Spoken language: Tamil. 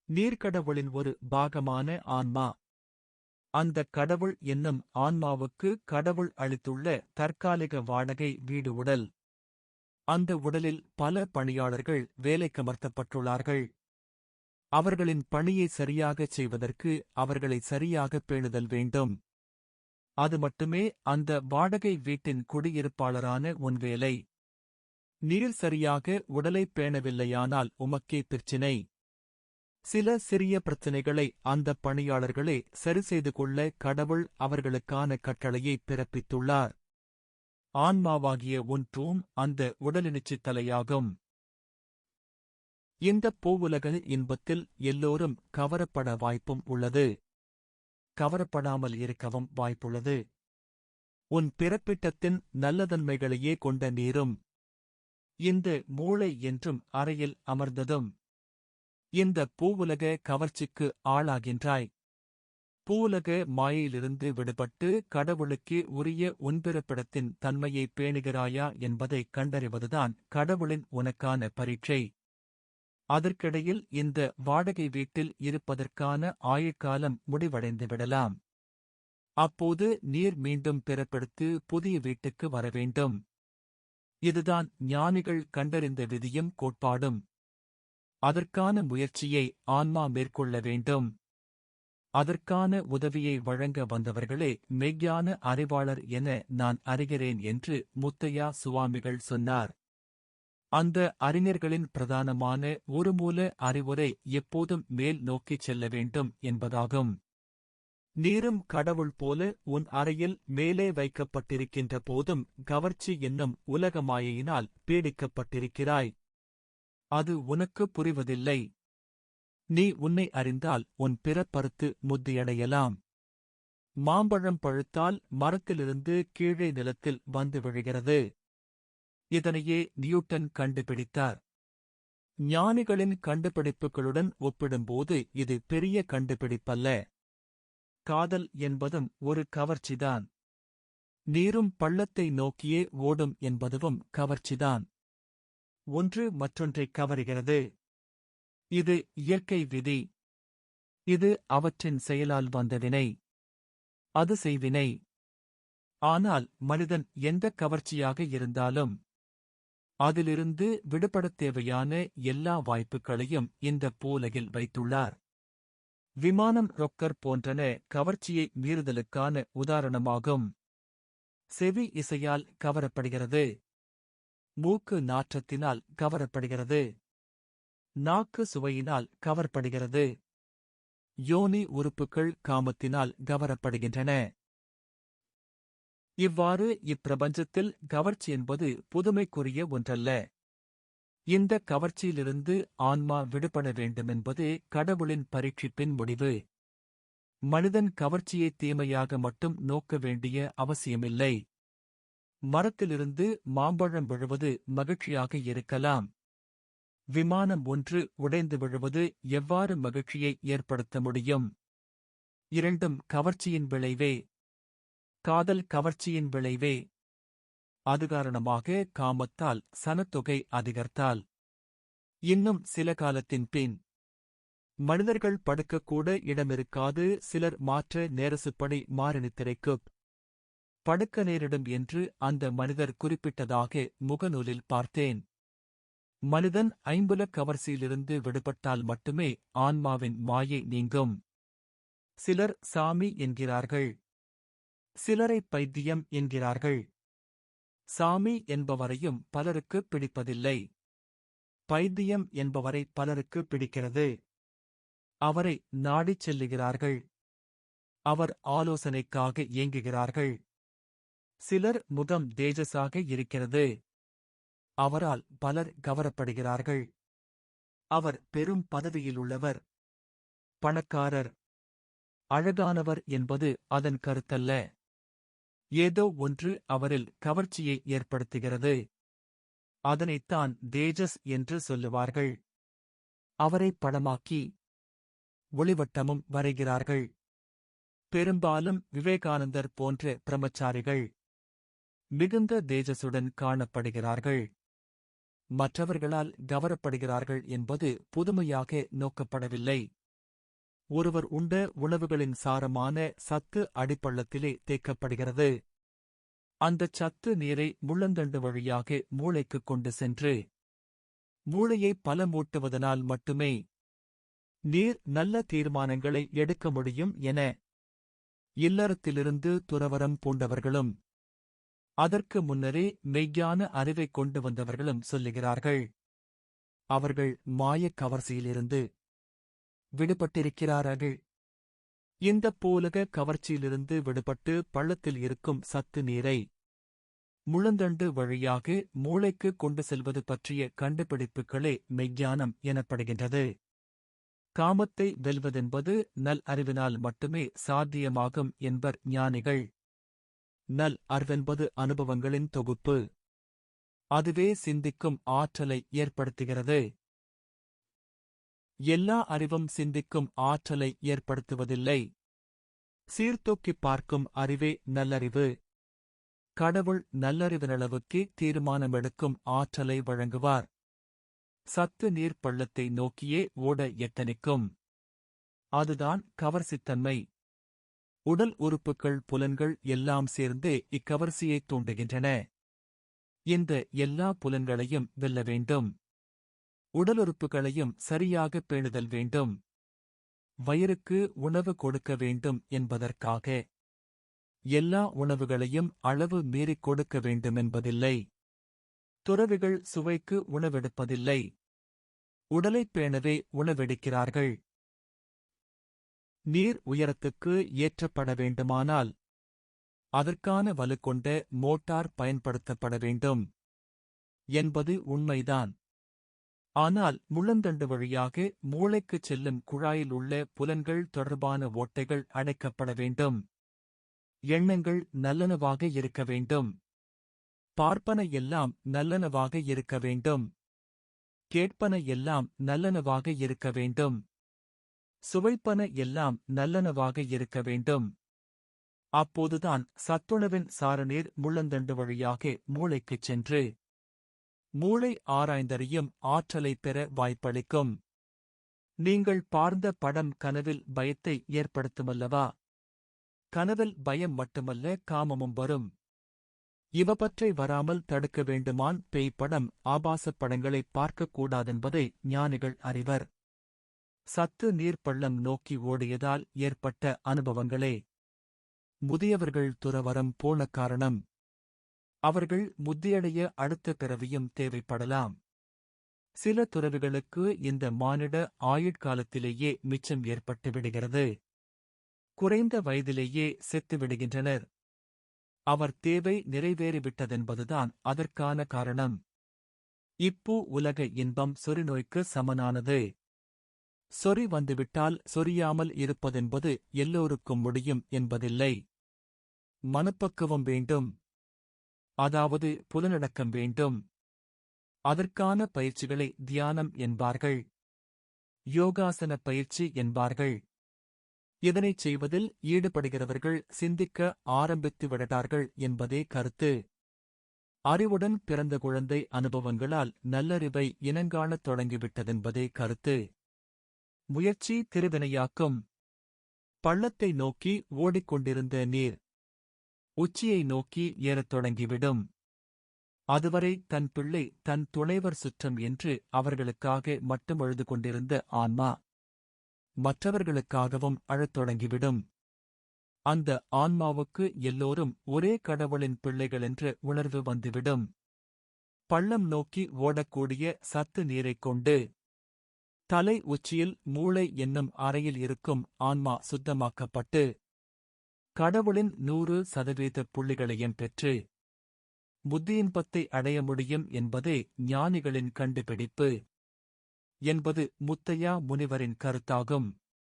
நீர்க்கடவுளின் ஒரு பாகமான ஆன்மா. அந்தக் கடவுள் என்னும் ஆன்மாவுக்கு கடவுள் அளித்துள்ள தற்காலிக வாடகை வீடு உடல். அந்த உடலில் பல பணியாளர்கள் வேலைக்கமர்த்தப்பட்டுள்ளார்கள். அவர்களின் பணியை சரியாகச் செய்வதற்கு அவர்களை சரியாகப் பேணுதல் வேண்டும். அது மட்டுமே அந்த வாடகை வீட்டின் குடியிருப்பாளரான உன் வேலை. நீர் சரியாக உடலைப் பேணவில்லையானால் உமக்கே பிரச்சினை. சில சிறிய பிரச்சினைகளை அந்தப் பணியாளர்களே சரிசெய்து கொள்ள கடவுள் அவர்களுக்கான கட்டளையை பிறப்பித்துள்ளார். ஆன்மாவாகிய உன் தூம் அந்த உடலினிச்சுத் தலையாகும். இந்தப் பூவுலக இன்பத்தில் எல்லோரும் கவரப்பட வாய்ப்பும் உள்ளது. கவரப்படாமல் இருக்கவும் வாய்ப்புள்ளது. உன் பிறப்பிட்டத்தின் நல்லதன்மைகளையே கொண்ட நீரும் இந்த மூளை என்றும் அறையில் அமர்ந்ததும் இந்த பூவுலக கவர்ச்சிக்கு ஆளாகின்றாய். பூவுலக மாயையிலிருந்து விடுபட்டு கடவுளுக்கே உரிய உன்பிறப்பிடத்தின் தன்மையை பேணுகிறாயா என்பதைக் கண்டறிவதுதான் கடவுளின் உனக்கான பரீட்சை. அதற்கிடையில் இந்த வாடகை வீட்டில் இருப்பதற்கான ஆயுட்காலம் முடிவடைந்துவிடலாம். அப்போது நீர் மீண்டும் பிறப்பெடுத்து புதிய வீட்டுக்கு வரவேண்டும். இதுதான் ஞானிகள் கண்டறிந்த விதியும் கோட்பாடும். அதற்கான முயற்சியை ஆன்மா மேற்கொள்ள வேண்டும். அதற்கான உதவியை வழங்க வந்தவர்களே மெய்ஞான அறிவாளர் என நான் அறிகிறேன் என்று முத்தையா சுவாமிகள் சொன்னார். அந்த அறிஞர்களின் பிரதானமான ஒருமூல அறிவுரை எப்போதும் மேல் நோக்கிச் செல்ல வேண்டும் என்பதாகும். நீரும் கடவுள் போல உன் அறையில் மேலே வைக்கப்பட்டிருக்கின்ற போதும் கவர்ச்சி என்னும் உலக மாயையினால் பீடிக்கப்பட்டிருக்கிறாய். அது உனக்கு புரிவதில்லை. நீ உன்னை அறிந்தால் உன் பிறப்பறுத்து முத்தியடையலாம். மாம்பழம் பழுத்தால் மரத்திலிருந்து கீழே நிலத்தில் வந்து விழுகிறது. இதனையே நியூட்டன் கண்டுபிடித்தார். ஞானிகளின் கண்டுபிடிப்புகளுடன் ஒப்பிடும்போது இது பெரிய கண்டுபிடிப்பல்ல. காதல் என்பதும் ஒரு கவர்ச்சிதான். நீரும் பள்ளத்தை நோக்கியே ஓடும் என்பதுவும் கவர்ச்சிதான். ஒன்று மற்றொன்றைக் கவருகிறது. இது இயற்கை விதி. இது அவற்றின் செயலால் வந்த வினை. அது செய்வினை. ஆனால் மனிதன் எந்தக் கவர்ச்சியாக இருந்தாலும் அதிலிருந்து விடுபடத் தேவையான எல்லா வாய்ப்புகளையும் இந்தப் பூவுலகில் வைத்துள்ளார். விமானம் ரொக்கர் போன்றன கவர்ச்சியை மீறுதலுக்கான உதாரணமாகும். செவி இசையால் கவரப்படுகிறது. மூக்கு நாற்றத்தினால் கவரப்படுகிறது. நாக்கு சுவையினால் கவரப்படுகிறது. யோனி உறுப்புகள் காமத்தினால் கவரப்படுகின்றன. இவ்வாறு இப்பிரபஞ்சத்தில் கவர்ச்சி என்பது புதுமைக்குரிய ஒன்றல்ல. இந்த கவர்ச்சியிலிருந்து ஆன்மா விடுபட வேண்டுமென்பதே கடவுளின் பரீட்சிப்பின் முடிவு. மனிதன் கவர்ச்சியை தீமையாக மட்டும் நோக்க வேண்டிய அவசியமில்லை. மரத்திலிருந்து மாம்பழம் விழுவது மகிழ்ச்சியாக இருக்கலாம். விமானம் ஒன்று உடைந்து விழுவது எவ்வாறு மகிழ்ச்சியை ஏற்படுத்த முடியும்? இரண்டும் கவர்ச்சியின் விளைவே. காதல் கவர்ச்சியின் விளைவே. அது காரணமாக காமத்தால் சனத்தொகை அதிகர்த்தால் இன்னும் சில காலத்தின் பின் மனிதர்கள் படுக்கக்கூட இடமிருக்காது. சிலர் மாற்ற நேரசுப்படி மாரணித்திரைக்குப் படுக்க நேரிடும் என்று அந்த மனிதர் குறிப்பிட்டதாக முகநூலில் பார்த்தேன். மனிதன் ஐம்புலக் கவர்ச்சியிலிருந்து விடுபட்டால் மட்டுமே ஆன்மாவின் மாயை நீங்கும். சிலர் சாமி என்கிறார்கள். சிலரை பைத்தியம் என்கிறார்கள். சாமி என்பவரையும் பலருக்கு பிடிப்பதில்லை. பைத்தியம் என்பவரை பலருக்கு பிடிக்கிறது. அவரை நாடிச் செல்லுகிறார்கள். அவர் ஆலோசனைக்காக ஏங்குகிறார்கள். சிலர் முகம் தேஜஸாக இருக்கிறது. அவரால் பலர் கவரப்படுகிறார்கள். அவர் பெரும் பதவியிலுள்ளவர், பணக்காரர், அழகானவர் என்பது அதன் கருத்தல்ல. ஏதோ ஒன்று அவரில் கவர்ச்சியை ஏற்படுத்துகிறது. அதனைத்தான் தேஜஸ் என்று சொல்லுவார்கள். அவரை படமாக்கி ஒளிவட்டமும் வரைகிறார்கள். பெரும்பாலும் விவேகானந்தர் போன்ற பிரம்மச்சாரிகள் மிகுந்த தேஜசுடன் காணப்படுகிறார்கள். மற்றவர்களால் கவரப்படுகிறார்கள் என்பது புதுமையாக நோக்கப்படவில்லை. ஒருவர் உண்ட உணவுகளின் சாரமான சத்து அடிப்பள்ளத்திலே தேக்கப்படுகிறது. அந்தச் சத்து நீரை முள்ளந்தண்டு வழியாக மூளைக்குக் கொண்டு சென்று மூளையை பலமூட்டுவதனால் மட்டுமே நீர் நல்ல தீர்மானங்களை எடுக்க முடியும் என இல்லறத்திலிருந்து துறவறம் பூண்டவர்களும் அதற்கு முன்னரே மெய்யான அறிவைக் கொண்டு வந்தவர்களும் சொல்லுகிறார்கள். அவர்கள் மாயக் கவர்ச்சியிலிருந்து விடுபட்டிருக்கிறார்கள். இந்தப் போலக கவர்ச்சியிலிருந்து விடுபட்டு பள்ளத்தில் இருக்கும் சத்து நீரை முள்ளந்தண்டு வழியாக மூளைக்கு கொண்டு செல்வது பற்றிய கண்டுபிடிப்புகளே மெய்ஞானம் எனப்படுகின்றது. காமத்தை வெல்வதென்பது நல் அறிவினால் மட்டுமே சாத்தியமாகும் என்பர் ஞானிகள். நல் அறிவென்பது அனுபவங்களின் தொகுப்பு. அதுவே சிந்திக்கும் ஆற்றலை ஏற்படுத்துகிறது. எல்லா அறிவும் சிந்திக்கும் ஆற்றலை ஏற்படுத்துவதில்லை. சீர்தூக்கிப் பார்க்கும் அறிவே நல்லறிவு. கடவுள் நல்லறிவினளவுக்கே தீர்மானமெடுக்கும் ஆற்றலை வழங்குவார். சத்து நீர் பள்ளத்தை நோக்கியே ஓட எத்தனிக்கும். அதுதான் கவர்ச்சித்தன்மை. உடல் உறுப்புகள் புலன்கள் எல்லாம் சேர்ந்தே இக்கவர்ச்சியைத் தூண்டுகின்றன. இந்த எல்லா புலன்களையும் வெல்ல வேண்டும். உடலுறுப்புகளையும் சரியாகப் பேணுதல் வேண்டும். வயிறுக்கு உணவு கொடுக்க வேண்டும் என்பதற்காக எல்லா உணவுகளையும் அளவு மீறிக் கொடுக்க வேண்டுமென்பதில்லை. துறவிகள் சுவைக்கு உணவெடுப்பதில்லை. உடலைப் பேணவே உணவெடுக்கிறார்கள். நீர் உயரத்துக்கு ஏற்றப்பட வேண்டுமானால் அதற்கான வலுக்கொண்ட மோட்டார் பயன்படுத்தப்பட வேண்டும் என்பது உண்மைதான். ஆனால் முள்ளந்தண்டு வழியாக மூளைக்குச் செல்லும் குழாயில் உள்ள புலன்கள் தொடர்பான ஓட்டைகள் அடைக்கப்பட வேண்டும். எண்ணங்கள் நல்லனவாக இருக்க வேண்டும். பார்ப்பன எல்லாம் நல்லனவாக இருக்க வேண்டும். கேட்பன எல்லாம் நல்லனவாக இருக்க வேண்டும். சுவைப்பன எல்லாம் நல்லனவாக இருக்க வேண்டும். அப்போதுதான் சத்துணவின் சாரநீர் முள்ளந்தண்டு வழியாக மூளைக்குச் சென்று மூளை ஆராய்ந்தறியும் ஆற்றலைப் பெற வாய்ப்பளிக்கும். நீங்கள் பார்த்த படம் கனவில் பயத்தை ஏற்படுத்துமல்லவா? கனவில் பயம் மட்டுமல்ல, காமமும் வரும். இவற்றை வராமல் தடுக்க வேண்டுமான் பேய்ப்படம் ஆபாசப் படங்களை பார்க்கக்கூடாதென்பதை ஞானிகள் அறிவர். சத்து நீர் பள்ளம் நோக்கி ஓடியதால் ஏற்பட்ட அனுபவங்களே முதியவர்கள் துறவறம் போன காரணம். அவர்கள் முத்தியடைய அடுத்த பிறவியும் தேவைப்படலாம். சில துறவிகளுக்கு இந்த மானிட ஆயுட்காலத்திலேயே மிச்சம் ஏற்பட்டு விடுகிறது. குறைந்த வயதிலேயே செத்துவிடுகின்றனர். அவர் தேவை நிறைவேறிவிட்டதென்பதுதான் அதற்கான காரணம். இப்போ உலக இன்பம் சொறிநோய்க்கு சமனானது. சொறி வந்துவிட்டால் சொரியாமல் இருப்பதென்பது எல்லோருக்கும் முடியும் என்பதில்லை. மனப்பக்குவம் வேண்டும். அதாவது புலனடக்கம் வேண்டும். அதற்கான பயிற்சிகளை தியானம் என்பார்கள். யோகாசன பயிற்சி என்பார்கள். இதனைச் செய்வதில் ஈடுபடுகிறவர்கள் சிந்திக்க ஆரம்பித்து விடுகிறார்கள் என்பதே கருத்து. அறிவுடன் பிறந்த குழந்தை அனுபவங்களால் நல்லறிவை இனங்காணத் தொடங்கிவிட்டதென்பதே கருத்து. முயற்சி திருவினையாக்கும். பள்ளத்தை நோக்கி ஓடிக்கொண்டிருந்த நீர் உச்சியை நோக்கி ஏறத் தொடங்கிவிடும். அதுவரை தன் பிள்ளை தன் துணைவர் சுற்றம் என்று அவர்களுக்காக மட்டும் அழுது கொண்டிருந்த ஆன்மா மற்றவர்களுக்காகவும் அழத் தொடங்கிவிடும். அந்த ஆன்மாவுக்கு எல்லோரும் ஒரே கடவுளின் பிள்ளைகளென்ற உணர்வு வந்துவிடும். பள்ளம் நோக்கி ஓடக்கூடிய சத்து நீரைக் கொண்டு தலை உச்சியில் மூளை என்னும் அறையில் இருக்கும் ஆன்மா சுத்தமாக்கப்பட்டு கடவுளின் 100% புள்ளிகளையும் பெற்று புத்தியின்பத்தை அடைய முடியும் என்பதே ஞானிகளின் கண்டுபிடிப்பு என்பது முத்தையா முனிவரின் கருத்தாகும்.